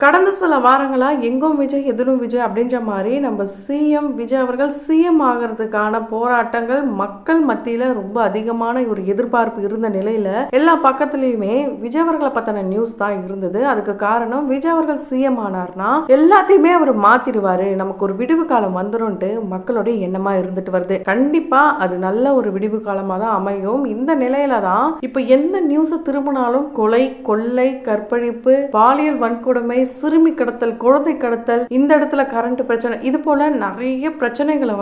கடந்த சில வாரங்களா எங்கும் விஜய் எதிலும் விஜய் அப்படின்ற மாதிரி நம்ம சிஎம் விஜய் அவர்கள் சிஎம் ஆகிறதுக்கான போராட்டங்கள் மக்கள் மத்தியில ரொம்ப அதிகமான ஒரு எதிர்பார்ப்பு இருந்த நிலையில எல்லா பக்கத்துலயுமே விஜய் அவர்களை பத்தின நியூஸ் தான் இருந்தது. அதுக்கு காரணம் விஜய் அவர்கள் சிஎம் ஆனார்னா எல்லாத்தையுமே அவர் மாத்திடுவாரு, நமக்கு ஒரு விடிவு காலம் வந்துரும்ட்டு மக்களுடைய எண்ணமா இருந்துட்டு வருது. கண்டிப்பா அது நல்ல ஒரு விடிவு காலமா தான் அமையும். இந்த நிலையில தான் இப்ப எந்த நியூஸை திரும்பினாலும் கொலை, கொள்ளை, கற்பழிப்பு, பாலியல் வன்கொடுமை, சிறுமி கடத்தல், குழந்தை கடத்தல், இந்த இடத்துல கரண்ட் பிரச்சனை, இது போல நிறைய பிரச்சனைகளை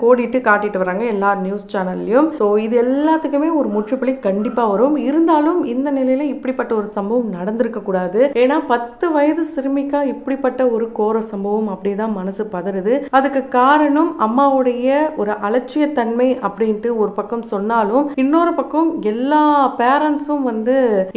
கோடிட்டு காட்டிட்டு வராங்க எல்லா நியூஸ் சேனல்லையும். ஸோ இது எல்லாத்துக்குமே ஒரு முற்றுப்புள்ளி கண்டிப்பா வரும். இருந்தாலும் இந்த நிலையில இப்படிப்பட்ட ஒரு சம்பவம் நடந்திருக்க கூடாது. ஏன்னா 10 வயது சிறுமிக்கா இப்படிப்பட்ட ஒரு கோர சம்பவம் அப்படிதான் மனசு பதறுது. அதுக்கு காரணம் அம்மாவுடைய ஒரு அலட்சியத்தன்மை அப்படின்ட்டு ஒரு பக்கம் சொன்னாலும், இன்னொரு பக்கம் எல்லா பேரண்ட்ஸும்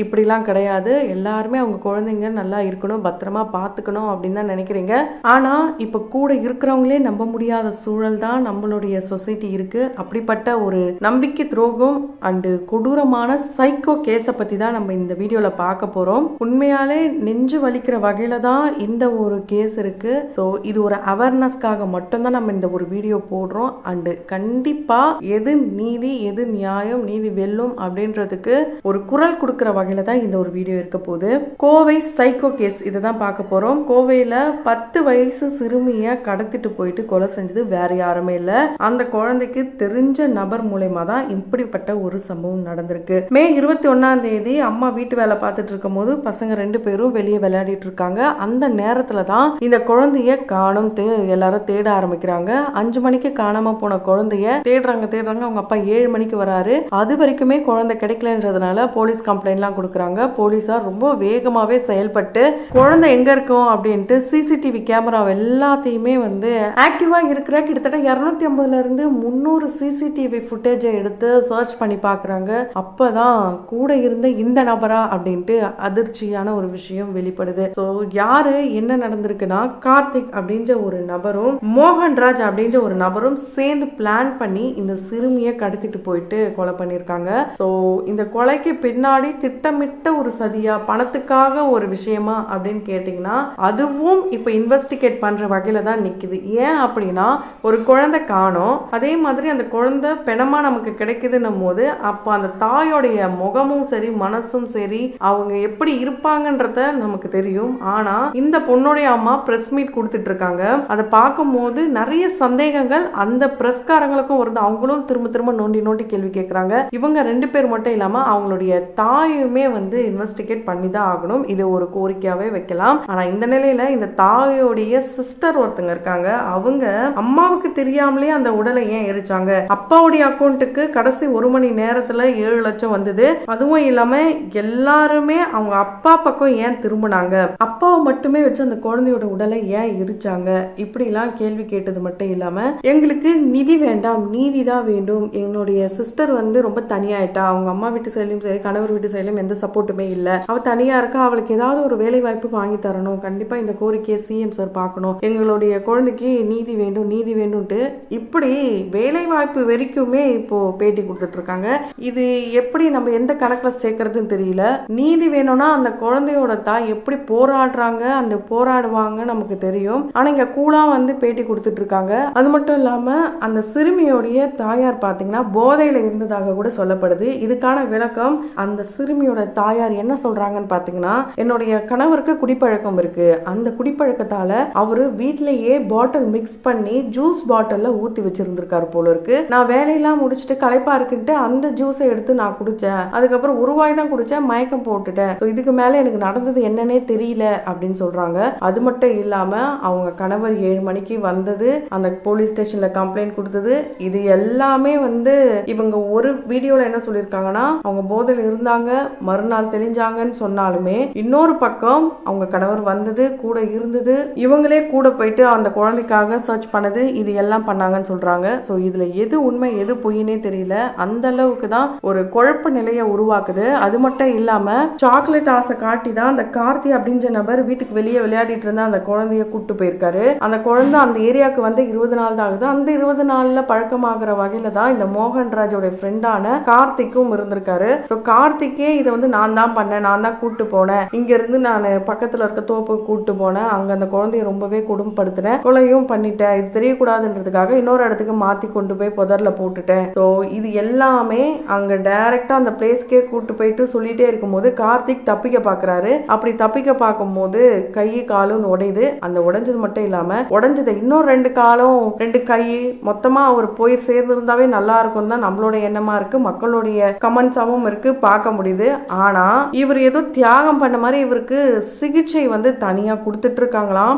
இப்படிலாம் கிடையாது, எல்லாருமே அவங்க குழந்தைங்க நல்லா இருக்கணும், பத்திரமா பார்த்துக்கணும் அப்படின்னு தான் நினைக்கிறீங்க. ஆனா இப்ப கூட இருக்கிறவங்களே நம்ப முடியாத சூழல் தான் நம்மளுடைய சொசைட்டி இருக்கு. அப்படிப்பட்ட ஒரு நம்பிக்கை துரோகம் அண்ட் கொடூரமான சைக்கோ கேஸை பத்தி தான் நம்ம இந்த வீடியோல பார்க்க போறோம். உண்மையாலே நெஞ்சு வலிக்கிற வகையில தான் இந்த ஒரு கேஸ் இருக்கு. ஸோ இது ஒரு அவேர்னஸ்க்காக மட்டும்தான் நம்ம இந்த ஒரு வீடியோ போடுறோம். அண்ட் கண்டிப்பா எது நீதி, எது நியாயம், நீதி வெல்லும் அப்படின்றதுக்கு ஒரு குரல் கொடுக்கிற வகையில தான் இந்த ஒரு வீடியோ இருக்க போகுது. கோவை சைக்கோ கேஸ் இதை தான் பார்க்க போறோம். கோவையில 10 வயசு சிறுமியை கடத்திட்டு போயிட்டு கொலை செஞ்சது வேற யாருமே இல்ல, அந்த குழந்தைக்கு தெரிஞ்ச நபர் மூலமா தான் இப்படிப்பட்ட ஒரு சம்பவம் நடந்திருக்கு. மே 21 அம்மா வீட்டு வேலை பார்த்துட்டு இருக்கும் போது பசங்க 2 பேரும் வெளியே விளையாடிட்டு இருக்காங்க. அந்த நேரத்துல தான் இந்த குழந்தைய காணும் எல்லாரும் தேட ஆரம்பிக்கிறாங்க. 5 மணிக்கு காணாம போன குழந்தைய தேடுறாங்க. அவங்க அப்பா 7 மணிக்கு வராரு. அது வரைக்குமே குழந்தை கிடைக்கலன்றதுனால போலீஸ் கம்ப்ளைண்ட்லாம் கொடுக்குறாங்க. போலீஸார் ரொம்ப வேகமாவே செயல்பட்டு குழந்தை எங்க இருக்கும் அப்படின்ட்டு சிசிடிவி கேமரா எல்லாத்தையுமே ஆக்டிவா இருக்கிற கிட்டத்தட்ட 250 இருந்து 300 சிசிடிவி ஃபுட்டேஜை எடுத்து சர்ச் பண்ணி பாக்குறாங்க. அப்பதான் கூட இருந்த இந்த நபரா அப்படின்ட்டு அதிர்ச்சியான ஒரு விஷயம் வெளிப்படுது. ஸோ யாரு என்ன நடந்திருக்குன்னா, கார்த்திக் அப்படின்ற ஒரு நபரும் மோகன்ராஜ் அப்படின்ற ஒரு நபரும் சேர்ந்து பிளான் பண்ணி இந்த சிறுமியை கடத்திட்டு போயிட்டு கொலை பண்ணிருக்காங்க. ஸோ இந்த கொலைக்கு பின்னாடி திட்டமிட்ட ஒரு சதியா, பணத்துக்காக ஒரு விஷயமா அப்படின்னு கேட்டீங்கன்னா அதுவும் இப்ப இன்வெஸ்டிகேட் பண்ற வகையில தான் நிக்குது. ஏன் அப்படின்னா, ஒரு குழந்தை காணோம், அதே மாதிரி அந்த குழந்தை பெணமா நமக்கு கிடைக்குதுன்னும் போது அப்ப அந்த தாயோடைய முகமும் சரி, மனசும் சரி, அவங்க எப்படி இருப்பாங்கன்றத நமக்கு தெரியும். ஆனா இந்த பொண்ணுடைய அம்மா பிரஸ் மீட் கொடுத்துட்டு இருக்காங்க. அதை பார்க்கும் போது நிறைய சந்தேகங்கள் அந்த பிரஸ்காரங்களுக்கும் வருது. அவங்களும் திரும்ப திரும்ப நோண்டி கேள்வி கேட்கறாங்க. இவங்க 2 பேர் மட்டும் இல்லாம அவங்களுடைய தாயுமே இன்வெஸ்டிகேட் பண்ணி தான் ஆகணும். இது ஒரு கோரிக்கையாவே வைக்கலாம். ஆனா இந்த நிலையில இந்த தாயோடைய சிஸ்டர் ஒருத்தங்க இருக்காங்க. அவங்க அம்மாவுக்கு தெரியாமலே அந்த உடலை ஏன் எரிச்சாங்க, அப்பாவுடைய அக்கௌண்ட்டுக்கு கடைசி 1 மணி நேரத்துல 7 லட்சம் வந்தது, அதுவும் இல்லாம எல்லாருமே அவங்க அப்பா பக்கம் ஏன் திரும்பினாங்க, அப்பாவை மட்டுமே வச்சு அந்த குழந்தையோட உடலை ஏன் எரிச்சாங்க, இப்படி எல்லாம் கேள்வி கேட்டது மட்டும் இல்லாம எங்களுக்கு நிதி வேண்டாம், நீதி தான் வேண்டும், என்னுடைய சிஸ்டர் ரொம்ப தனியாயிட்டா, அவங்க அம்மா வீட்டு சைட்லயும் சரி, கணவர் வீட்டு சைட்லயும் எந்த சப்போர்ட்டுமே இல்ல, அவ தனியா இருக்கா, அவளுக்கு ஏதாவது ஒரு வேலை வாய்ப்பு வாங்கி தரணும், கண்டிப்பா இந்த கோரிக்கையை சிஎம் சார் பார்க்கணும், எங்களுடைய குழந்தைக்கு நீதி வேண்டும், நீதி வேண்டும்ட்டு இப்படி வேலை வாய்ப்பு வரைக்குமே இப்போ பேட்டி கொடுத்துட்டு இருக்காங்க. இது எப்படி நம்ம எந்த கணக்குல சேர்க்கறதுன்னு தெரியல. நீதி வேணும்னா அந்த குழந்தையோட தாய் எப்படி போராடுறாங்க, அந்த போராடுவாங்க நமக்கு தெரியும். ஆனா இங்க கூலா பேட்டி கொடுத்துட்டு இருக்காங்க. அது மட்டும் இல்லாம அந்த சிறுமியோடைய தாயார் பாத்தீங்கன்னா போதையில இருந்ததாக கூட சொல்லப்படுது. இதுக்கான விளக்கம் அந்த சிறுமியோட தாயார் என்ன சொல்றாங்கன்னு பாத்தீங்கன்னா, என்னுடைய கணவருக்கு குடிப்பழக்கம் இருக்கு, அந்த குடிப்பழக்கத்தால அவரு வீட்லயே பாட்டில் மிக்ஸ் பண்ணி ஜூஸ் பாட்டில்ல ஊத்தி வச்சிருந்திருக்காரு போல இருக்கு. நான் வேலையெல்லாம் முடிச்சுட்டு களைப்பா இருக்குன்ட்டு அந்த ஜூஸை எடுத்து நான் குடிச்சேன், அதுக்கப்புறம் 1 வாய் தான் குடிச்சேன், மயக்கம் போட்டுட்டேன், இதுக்கு மேல எனக்கு நடந்தது என்னன்னே தெரியல அப்படின்னு சொல்றாங்க. அது மட்டும் இல்லாம அவங்க கணவர் 7 மணிக்கு வந்தது, அந்த போலீஸ் ஸ்டேஷன்ல கம்ப்ளைண்ட் கொடுத்தது, இது எல்லாமே இவங்க ஒரு வீடியோல என்ன சொல்லியிருக்காங்கன்னா, அவங்க போதையில் இருந்தாங்க, மறுநாள் தெளிஞ்சாங்கன்னு சொன்னாலுமே இன்னொரு பக்கம் அவங்க கணவர் வந்தது, கூட இருந்தது, இவங்களே கூட போயிட்டு அந்த குழந்தைக்காக சர்ச் பண்ணது, இது எல்லாம் பண்ணாங்கன்னு சொல்றாங்க. ஸோ இதுல எது உண்மை எது பொய்னே தெரியல. அந்த அளவுக்கு தான் ஒரு குழப்ப நிலையை உருவாக்குது. அது மட்டும் இல்லாம சாக்லேட் ஆசை காட்டி தான் அந்த கார்த்தி அப்படின்ற நபர் வீட்டுக்கு வெளியே விளையாடிட்டு இருந்த அந்த குழந்தைய கூட்டு போயிருக்காரு. அந்த குழந்தை அந்த ஏரியாவுக்கு 20 நாள் தான் ஆகுது. அந்த 20 நாள்ல பழக்கமாகிற வகையில தான் இந்த மோகன்ராஜோட ஃப்ரெண்டான கார்த்திக்கும் இருந்திருக்காரு. ஸோ கார்த்திக்கே இதை நான் தான் பண்ணேன், நான் தான் கூட்டு போனேன், இங்க இருந்து நான் பக்கத்துல பக்கத்துல இருக்க தோப்புக்கு கூட்டு போனேன், அங்க அந்த குழந்தைய ரொம்பவே கொடுமைப்படுத்தினேன், கொலையும் பண்ணிட்டேன், இது தெரியக்கூடாதுன்றதுக்காக இன்னொரு இடத்துக்கு மாத்தி கொண்டு போய் புதர்ல போட்டுட்டேன். ஸோ இது எல்லாமே அங்க டைரக்டா அந்த பிளேஸ்க்கே கூட்டு போயிட்டு சொல்லிட்டே இருக்கும்போது கார்த்திக் தப்பிக்க பாக்குறாரு. அப்படி தப்பிக்க பார்க்கும்போது கை காலும் உடையுது. அந்த உடைஞ்சது மட்டும் இல்லாம உடைஞ்சது இன்னும் 2 காலும் 2 கை மொத்தமா அவர் போய் சேர்ந்திருந்தாவே நல்லா இருக்கும் தான் நம்மளோட எண்ணமா இருக்கு, மக்களுடைய கமெண்ட்ஸாவும் இருக்கு, பார்க்க முடியுது. ஆனா இவர் ஏதோ தியாகம் பண்ண மாதிரி இவருக்கு சிகிச்சை வந்து தனியா கொடுத்துட்டு இருக்காங்களாம்.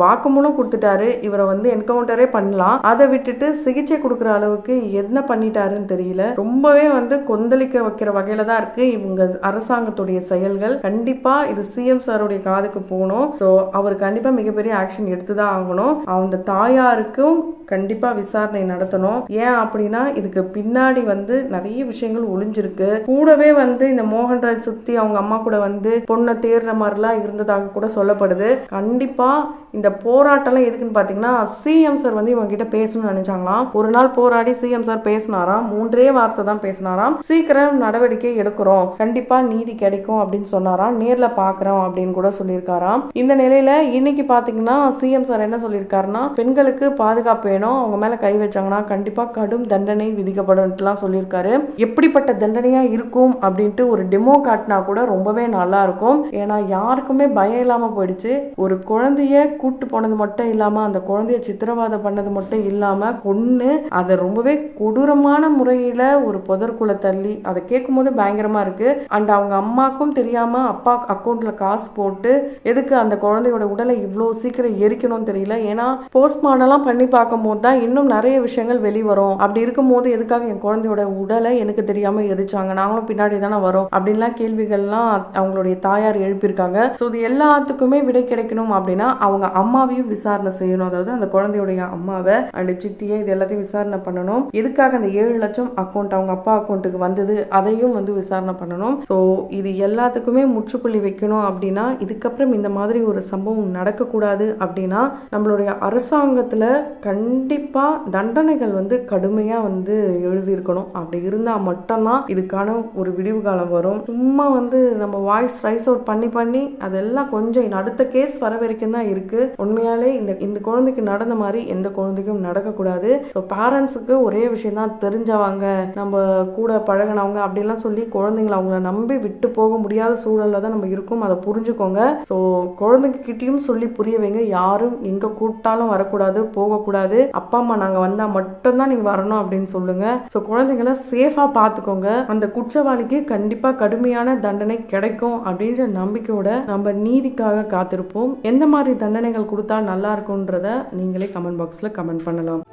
வாக்குமூலம் கொடுத்துட்டாரு, இவரை வந்து என்கவுண்டரே பண்ணலாம், அதை விட்டுட்டு சிகிச்சை கொடுக்குற அளவுக்கு என்ன பண்ணிட்டாருன்னு தெரியல. ரொம்பவே வந்து கொந்தளிக்க வைக்கிற வகையில தான் இருக்கு இவங்க அரசாங்கத்துடைய செயல்கள். கண்டிப்பா இது சிஎம் சாருடைய காதுக்கு போகணும். ஸோ அவர் கண்டிப்பா மிகப்பெரிய ஆக்ஷன் எடுத்துதான் ஆகணும். அந்த தாயாருக்கும் கண்டிப்பா விசாரணை நடத்தணும். ஏன் அப்படின்னா இதுக்கு பின்னாடி வந்து நிறைய விஷயங்கள் ஒளிஞ்சிருக்கு. கூடவே வந்து இந்த மோகன்ராஜ் சுத்தி அவங்க அம்மா கூட வந்து பொண்ணை தேடுற மாதிரிலாம் இருந்ததாக கூட சொல்லப்படுது. கண்டிப்பா இந்த போராட்டம்லாம் எதுக்குன்னு பாத்தீங்கன்னா சிஎம் சார் வந்து இவங்க கிட்ட பேசணும்னு நினைச்சாங்களாம். ஒரு நாள் போராடி சிஎம் சார் பேசினாராம், 3 வார்த்தை தான் பேசினாராம். சீக்கிரம் நடவடிக்கை எடுக்கிறோம், கண்டிப்பா நீதி கிடைக்கும் அப்படின்னு சொன்னாராம். நேர்ல பாக்குறோம் அப்படின்னு கூட சொல்லியிருக்காராம். இந்த நிலையில இன்னைக்கு பாத்தீங்கன்னா சிஎம் சார் என்ன சொல்லியிருக்காருன்னா, பெண்களுக்கு பாதுகாப்பு வேணும், அவங்க மேல கை வச்சாங்கன்னா கண்டிப்பா கடும் தண்டனை விதிக்கப்படும் சொல்லியிருக்காரு. எப்படிப்பட்ட தண்டனையா இருக்கும் அப்படின்ட்டு ஒரு டெமோ காட்டினா கூட ரொம்பவே நல்லா இருக்கும். ஏன்னா யாருக்குமே பயம் இல்லாம போயிடுச்சு. ஒரு குழந்தைய கூட்டு போனது மட்டும் இல்லாம அந்த குழந்தைய சித்திரவாதம் பண்ணது மட்டும் இல்லாம கொன்னு அதை ரொம்பவே கொடூரமான முறையில ஒரு புதற்குள்ள தள்ளி அதை கேட்கும் போது பயங்கரமா இருக்கு. அண்ட் அவங்க அம்மாக்கும் தெரியாம அப்பா அக்கௌண்ட்ல காசு போட்டு எதுக்கு அந்த குழந்தையோட உடலை இவ்வளவு சீக்கிரம் எரிக்கணும்னு தெரியல. ஏன்னா போஸ்ட்மார்டம்லாம் பண்ணி பார்க்கும் போது தான் இன்னும் நிறைய விஷயங்கள் வெளிவரும். அப்படி இருக்கும் போது எதுக்காக என் குழந்தையோட உடலை எனக்கு தெரியாம எரிச்சாங்க, நாங்களும் பின்னாடி தானே வரோம் அப்படின்லாம் கேள்விகள்லாம் அவங்களுடைய தாயார் எழுப்பியிருக்காங்க. ஸோ இது எல்லாத்துக்குமே விடை கிடைக்கணும் அப்படின்னா அவங்க அம்மாவையும் விசாரணை செய்யணும். அதாவது அந்த குழந்தையுடைய அம்மாவை அண்ட் சித்தியை இது எல்லாத்தையும் விசாரணை பண்ணணும். எதுக்காக அந்த 7 லட்சம் அக்கௌண்ட் அவங்க அப்பா அக்கௌண்ட்டுக்கு வந்தது அதையும் வந்து விசாரணை பண்ணணும். ஸோ இது எல்லாத்துக்குமே முற்றுப்புள்ளி வைக்கணும் அப்படின்னா இதுக்கப்புறம் இந்த மாதிரி ஒரு சம்பவம் நடக்கக்கூடாது அப்படின்னா நம்மளுடைய அரசாங்கத்துல கண்டிப்பா தண்டனைகள் வந்து கடுமையா வந்து எழுதியிருக்கணும். அப்படி இருந்தா மட்டும்தான் இதுக்கான ஒரு விடிவு காலம் வரும். சும்மா வந்து நம்ம வாய்ஸ் ரைஸ் அவுட் பண்ணி அதெல்லாம் கொஞ்சம் அடுத்த கேஸ் வர வரைக்கும் தான் இருக்கு. உண்மையாலே இந்த குழந்தைக்கு நடந்த மாதிரி எந்த குழந்தைக்கும் நடக்கக்கூடாது. ஸோ பேரண்ட்ஸுக்கு ஒரே விஷயம் தான், தெரிஞ்சவங்க நம்ம கூட பழகினவங்க அப்படிலாம் சொல்லி குழந்தைங்களை அவங்கள நம்பி விட்டு போக முடியாத சூழல்ல தான் நம்ம இருக்கும். அதை புரிஞ்சுக்கோங்க. ஸோ குழந்தைங்க கிட்டயும் சொல்லி புரிய வைங்க, யாரும் எங்க கூட்டாலும் வரக்கூடாது, போகக்கூடாது, அப்பா அம்மா நாங்க வந்தா மட்டும்தான் நீங்க வரணும் அப்படின்னு சொல்லுங்க. ஸோ குழந்தைங்களை சேஃபா பார்த்துக்கோங்க. அந்த குற்றவாளிக்கு கண்டிப்பா கடுமையான தண்டனை கிடைக்கும் அப்படின்ற நம்பிக்கையோட நம்ம நீதிக்காக காத்திருப்போம். எந்த மாதிரி தண்டனைகள் கொடுத்தா நல்லா இருக்கும்ன்றத நீங்களே கமெண்ட் பாக்ஸ்ல கமெண்ட் பண்ணலாம்.